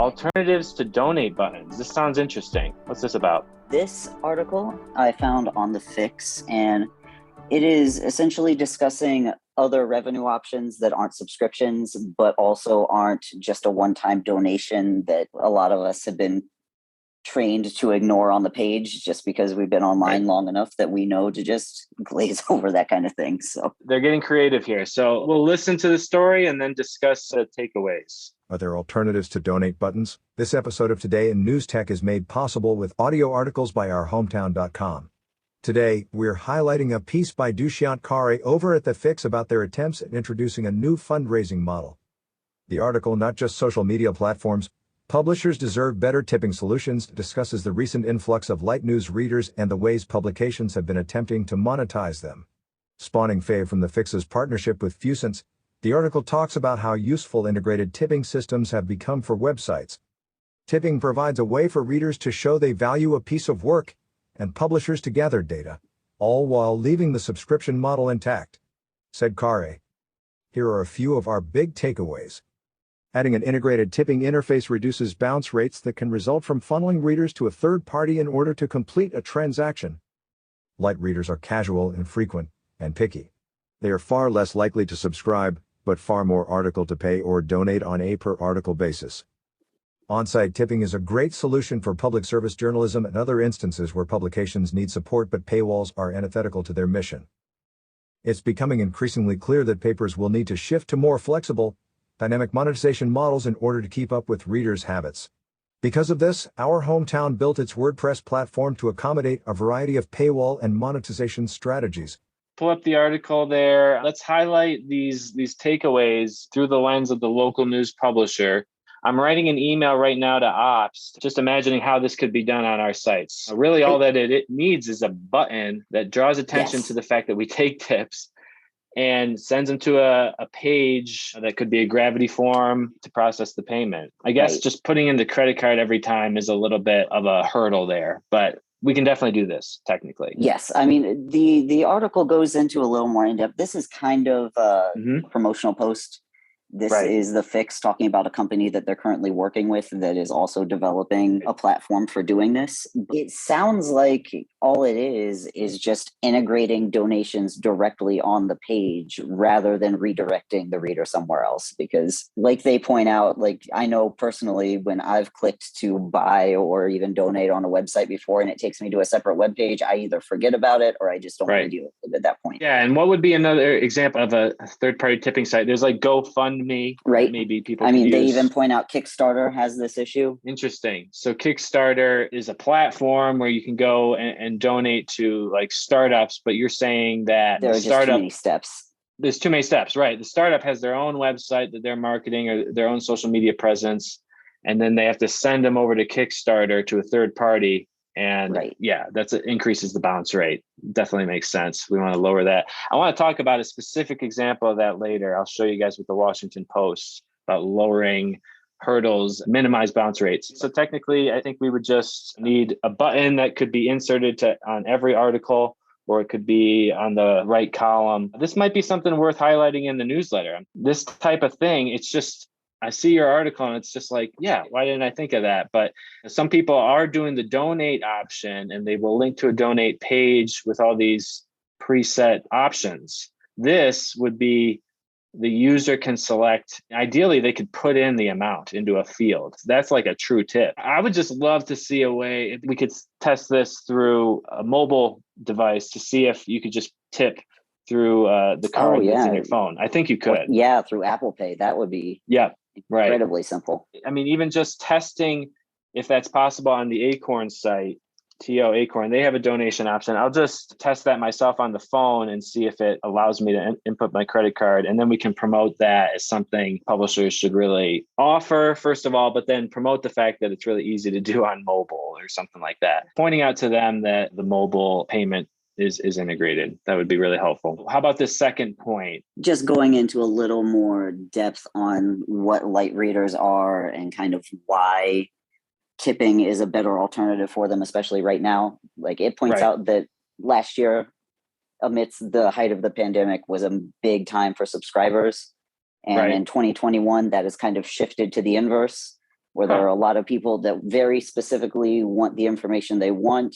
Alternatives to donate buttons. This sounds interesting. What's this about? This article I found on the Fix, and it is essentially discussing other revenue options that aren't subscriptions, but also aren't just a one-time donation that a lot of us have been trained to ignore on the page just because we've been online long enough that we know to just glaze over that kind of thing. So they're getting creative here. So we'll listen to the story and then discuss takeaways. Are there alternatives to donate buttons? This episode of Today in News Tech is made possible with audio articles by ourhometown.com. Today, we're highlighting a piece by Dushyant Khare over at The Fix about their attempts at introducing a new fundraising model. The article, Not Just Social Media Platforms, Publishers Deserve Better Tipping Solutions, discusses the recent influx of light news readers and the ways publications have been attempting to monetize them. Spawning fave from The Fix's partnership with Fusense, the article talks about how useful integrated tipping systems have become for websites. Tipping provides a way for readers to show they value a piece of work, and publishers to gather data, all while leaving the subscription model intact, said Khare. Here are a few of our big takeaways. Adding an integrated tipping interface reduces bounce rates that can result from funneling readers to a third party in order to complete a transaction. Light readers are casual, infrequent, and picky. They are far less likely to subscribe, but far more article to pay or donate on a per-article basis. On-site tipping is a great solution for public service journalism and other instances where publications need support but paywalls are antithetical to their mission. It's becoming increasingly clear that papers will need to shift to more flexible, dynamic monetization models in order to keep up with readers' habits. Because of this, Our Hometown built its WordPress platform to accommodate a variety of paywall and monetization strategies. Pull up the article there. Let's highlight these takeaways through the lens of the local news publisher. I'm writing an email right now to ops, just imagining how this could be done on our sites. Really, all that it needs is a button that draws attention to the fact that we take tips and sends them to a page that could be a gravity form to process the payment. I guess just putting in the credit card every time is a little bit of a hurdle there, but we can definitely do this technically. Yes. I mean, the article goes into a little more in depth. This is kind of a promotional post. This is The Fix talking about a company that they're currently working with that is also developing a platform for doing this. It sounds like all it is just integrating donations directly on the page rather than redirecting the reader somewhere else. Because like they point out, like I know personally when I've clicked to buy or even donate on a website before and it takes me to a separate web page, I either forget about it or I just don't want to deal with it at that point. Yeah. And what would be another example of a third-party tipping site? There's like GoFundMe. Maybe people they even point out Kickstarter has this issue. Interesting. So Kickstarter is a platform where you can go and donate to like startups, but you're saying that there are just too many steps. There's too many steps, right? The startup has their own website that they're marketing or their own social media presence, and then they have to send them over to Kickstarter to a third party. And that increases the bounce rate. Definitely makes sense. We want to lower that. I want to talk about a specific example of that later. I'll show you guys with the Washington Post about lowering hurdles, minimize bounce rates. So technically, I think we would just need a button that could be inserted on every article, or it could be on the right column. This might be something worth highlighting in the newsletter. This type of thing, it's just, I see your article and it's just like, why didn't I think of that? But some people are doing the donate option and they will link to a donate page with all these preset options. This would be the user can select, ideally they could put in the amount into a field. That's like a true tip. I would just love to see a way, if we could test this through a mobile device to see if you could just tip through the card that's in your phone. I think you could. Through Apple Pay. That would be incredibly simple. I mean, even just testing if that's possible on the Acorn site, TO Acorn, they have a donation option. I'll just test that myself on the phone and see if it allows me to input my credit card. And then we can promote that as something publishers should really offer, first of all, but then promote the fact that it's really easy to do on mobile or something like that. Pointing out to them that the mobile payment is integrated. That would be really helpful. How about this second point? Just going into a little more depth on what light readers are and kind of why tipping is a better alternative for them, especially right now. Like it points out that last year, amidst the height of the pandemic, was a big time for subscribers. And in 2021, that has kind of shifted to the inverse. where there are a lot of people that very specifically want the information they want,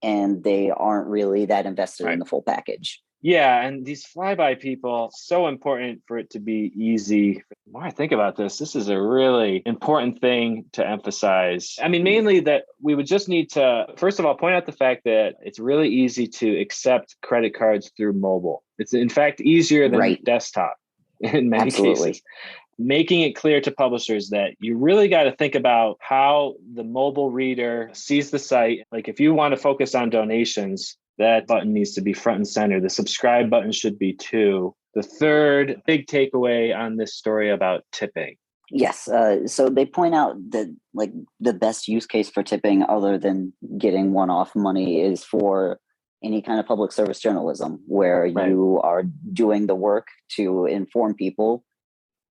and they aren't really that invested in the full package. Yeah, and these flyby people, so important for it to be easy. The more I think about this is a really important thing to emphasize. I mean, mainly that we would just need to, first of all, point out the fact that it's really easy to accept credit cards through mobile. It's in fact easier than desktop in many cases. Making it clear to publishers that you really got to think about how the mobile reader sees the site. Like if you want to focus on donations, that button needs to be front and center. The subscribe button should be too. The third big takeaway on this story about tipping. Yes. So they point out that like the best use case for tipping other than getting one-off money is for any kind of public service journalism where you are doing the work to inform people.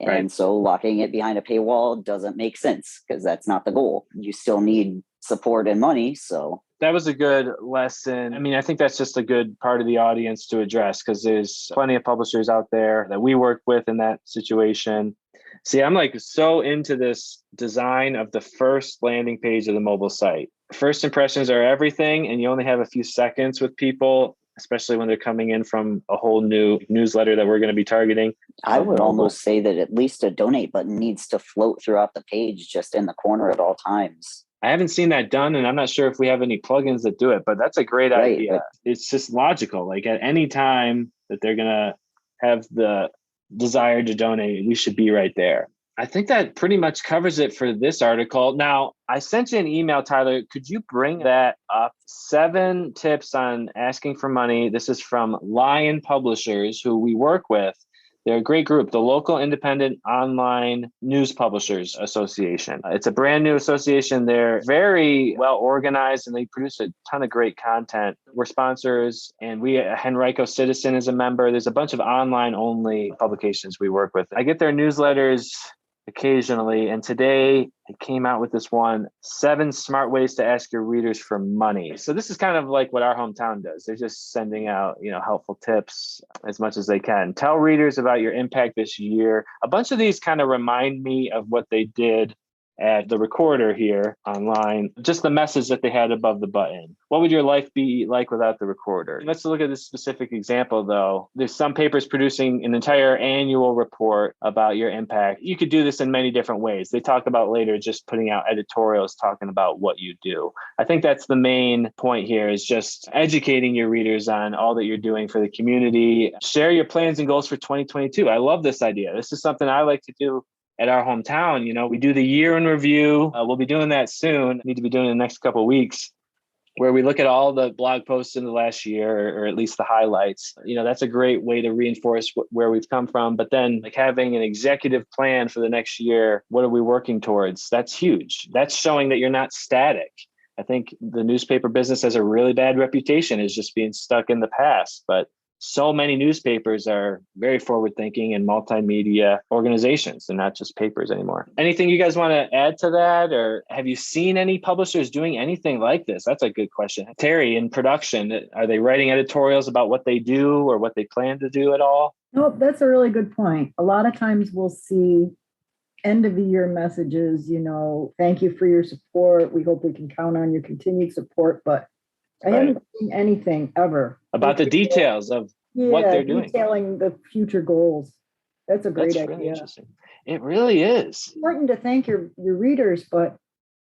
And so locking it behind a paywall doesn't make sense because that's not the goal. You still need support and money. So that was a good lesson. I mean, I think that's just a good part of the audience to address because there's plenty of publishers out there that we work with in that situation. See, I'm like so into this design of the first landing page of the mobile site. First impressions are everything, and you only have a few seconds with people, especially when they're coming in from a whole new newsletter that we're going to be targeting. I would almost say that at least a donate button needs to float throughout the page just in the corner at all times. I haven't seen that done, and I'm not sure if we have any plugins that do it, but that's a great idea. It's just logical. Like at any time that they're going to have the desire to donate, we should be right there. I think that pretty much covers it for this article. Now, I sent you an email, Tyler. Could you bring that up? 7 tips on asking for money. This is from Lion Publishers, who we work with. They're a great group, the Local Independent Online News Publishers Association. It's a brand new association. They're very well organized and they produce a ton of great content. We're sponsors, and Henrico Citizen is a member. There's a bunch of online only publications we work with. I get their newsletters occasionally, and today it came out with this one, 7 smart ways to ask your readers for money. So this is kind of like what our hometown does. They're just sending out, helpful tips as much as they can. Tell readers about your impact this year. A bunch of these kind of remind me of what they did at the Recorder here online, just the message that they had above the button. What would your life be like without the Recorder? Let's look at this specific example, though. There's some papers producing an entire annual report about your impact. You could do this in many different ways. They talk about later just putting out editorials talking about what you do. I think that's the main point here, is just educating your readers on all that you're doing for the community. Share your plans and goals for 2022. I love this idea. This is something I like to do at our hometown. We do the year in review. We'll be doing that soon. Need to be doing it in the next couple of weeks, where we look at all the blog posts in the last year, or at least the highlights. That's a great way to reinforce where we've come from. But then like having an executive plan for the next year, what are we working towards? That's huge. That's showing that you're not static. I think the newspaper business has a really bad reputation as just being stuck in the past, but so many newspapers are very forward-thinking and multimedia organizations. They're not just papers anymore. Anything you guys want to add to that? Or have you seen any publishers doing anything like this? That's a good question. Terry, in production, are they writing editorials about what they do or what they plan to do at all? No, that's a really good point. A lot of times we'll see end of the year messages, thank you for your support. We hope we can count on your continued support, but I haven't seen anything ever about the details of what they're doing. Detailing the future goals. That's a great idea. Really interesting. It really is. It's important to thank your readers, but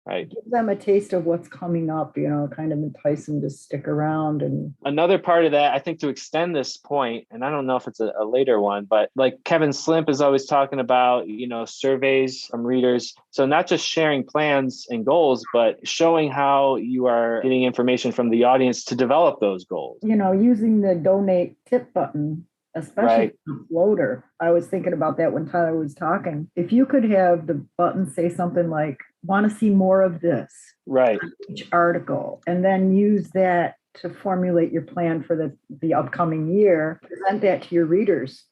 give them a taste of what's coming up, kind of entice them to stick around. And another part of that, I think, to extend this point, and I don't know if it's a later one, but like Kevin Slimp is always talking about, surveys from readers. So not just sharing plans and goals, but showing how you are getting information from the audience to develop those goals. Using the donate tip button, especially the floater. I was thinking about that when Tyler was talking. If you could have the button say something like, want to see more of this, each article, and then use that to formulate your plan for the upcoming year, present that to your readers,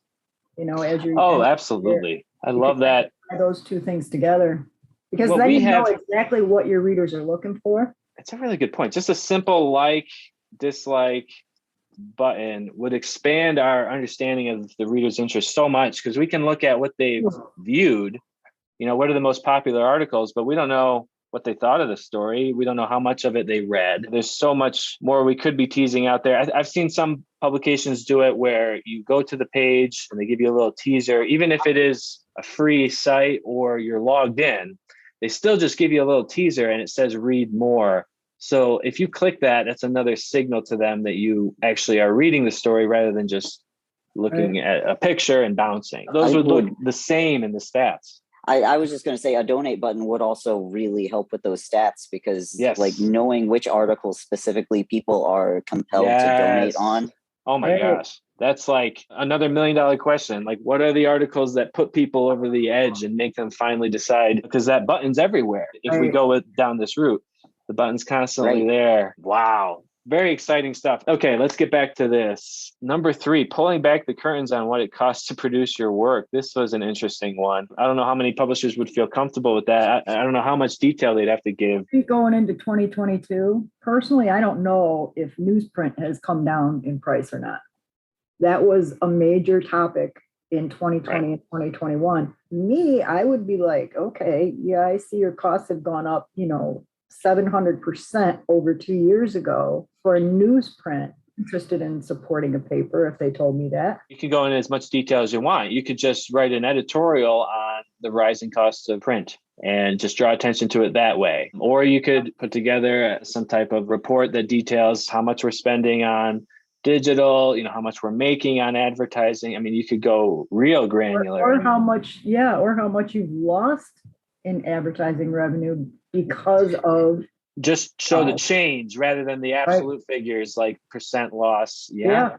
as you're absolutely. I love that. Those two things together, because then you know exactly what your readers are looking for. It's a really good point. Just a simple like, dislike button would expand our understanding of the reader's interest so much, because we can look at what they've viewed what are the most popular articles, but we don't know what they thought of the story. We don't know how much of it they read. There's so much more we could be teasing out there. I've seen some publications do it where you go to the page and they give you a little teaser, even if it is a free site or you're logged in, they still just give you a little teaser and it says read more. So if you click that, that's another signal to them that you actually are reading the story rather than just looking at a picture and bouncing. Those would look the same in the stats. I was just going to say a donate button would also really help with those stats because like knowing which articles specifically people are compelled to donate on. Oh my gosh. That's like another $1 million question. Like, what are the articles that put people over the edge and make them finally decide? Because that button's everywhere. If we go down this route, the button's constantly there. Wow. Very exciting stuff. Okay, let's get back to this. Number 3, pulling back the curtains on what it costs to produce your work. This was an interesting one. I don't know how many publishers would feel comfortable with that. I don't know how much detail they'd have to give. Going into 2022, personally, I don't know if newsprint has come down in price or not. That was a major topic in 2020 and 2021. Me, I would be like, okay, yeah, I see your costs have gone up, 700% over 2 years ago for a newsprint. Interested in supporting a paper if they told me that. You can go into as much detail as you want. You could just write an editorial on the rising costs of print and just draw attention to it that way. Or you could put together some type of report that details how much we're spending on digital, how much we're making on advertising. I mean, you could go real granular. Or how much you've lost in advertising revenue because of just show the change rather than the absolute figures like percent loss. Yeah.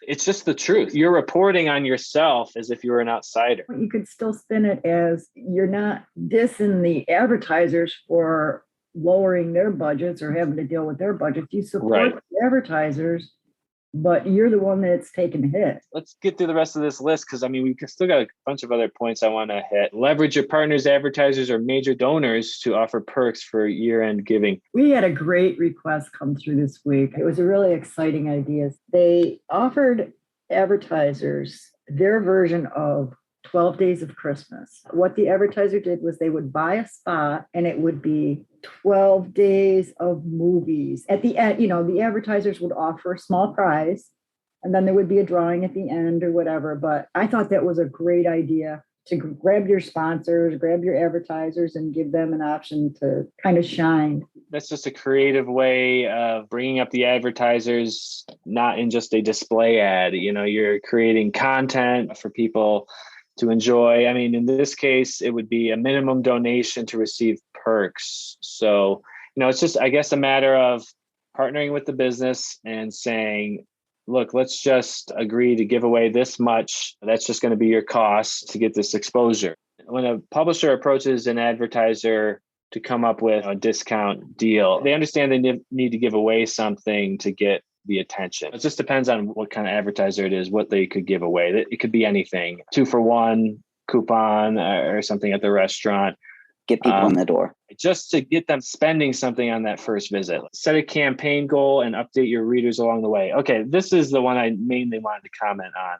It's just the truth. You're reporting on yourself as if you were an outsider. You could still spin it as you're not dissing the advertisers for lowering their budgets or having to deal with their budgets. You support the advertisers, but you're the one that's taking the hit. Let's get through the rest of this list because, we've still got a bunch of other points I want to hit. Leverage your partners, advertisers, or major donors to offer perks for year-end giving. We had a great request come through this week. It was a really exciting idea. They offered advertisers their version of 12 Days of Christmas. What the advertiser did was they would buy a spot and it would be 12 days of movies. At the end, the advertisers would offer a small prize and then there would be a drawing at the end or whatever. But I thought that was a great idea to grab your sponsors, grab your advertisers and give them an option to kind of shine. That's just a creative way of bringing up the advertisers, not in just a display ad. You're creating content for people to enjoy. In this case, it would be a minimum donation to receive perks. So, it's just, I guess, a matter of partnering with the business and saying, look, let's just agree to give away this much. That's just going to be your cost to get this exposure. When a publisher approaches an advertiser to come up with a discount deal, they understand they need to give away something to get the attention. It just depends on what kind of advertiser it is, what they could give away. It could be anything, 2-for-1 coupon or something at the restaurant. Get people in the door. Just to get them spending something on that first visit. Set a campaign goal and update your readers along the way. Okay, this is the one I mainly wanted to comment on.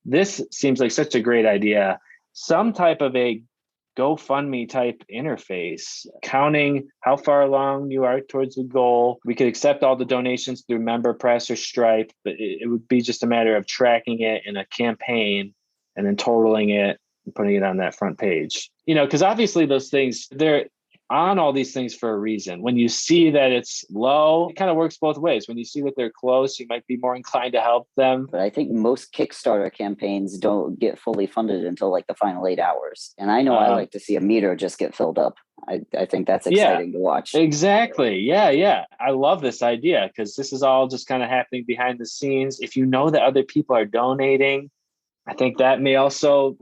This seems like such a great idea. Some type of a GoFundMe type interface, counting how far along you are towards the goal. We could accept all the donations through MemberPress or Stripe, but it would be just a matter of tracking it in a campaign and then totaling it and putting it on that front page. Because obviously those things, they're on all these things for a reason. When you see that it's low, it kind of works both ways. When you see that they're close, you might be more inclined to help them. But I think most Kickstarter campaigns don't get fully funded until like the final 8 hours. And I know I like to see a meter just get filled up. I think that's exciting to watch. Exactly. Yeah. I love this idea because this is all just kind of happening behind the scenes. If you know that other people are donating, I think that may also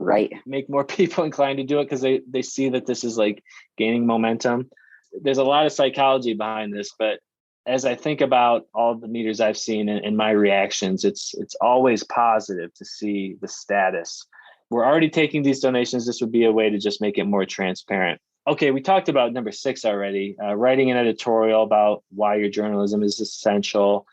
make more people inclined to do it because they see that this is like gaining momentum. There's a lot of psychology behind this, but as I think about all the meters I've seen and my reactions, it's always positive to see the status. We're already taking these donations. This would be a way to just make it more transparent. Okay, we talked about number 6 already, writing an editorial about why your journalism is essential.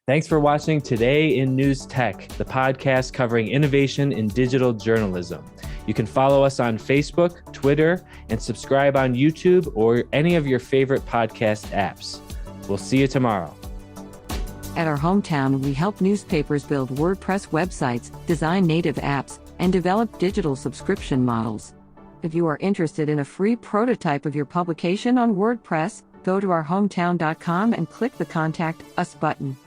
Thanks for watching Today in News Tech, the podcast covering innovation in digital journalism. You can follow us on Facebook, Twitter, and subscribe on YouTube or any of your favorite podcast apps. We'll see you tomorrow. At our hometown, we help newspapers build WordPress websites, design native apps, and develop digital subscription models. If you are interested in a free prototype of your publication on WordPress, go to ourhometown.com and click the Contact Us button.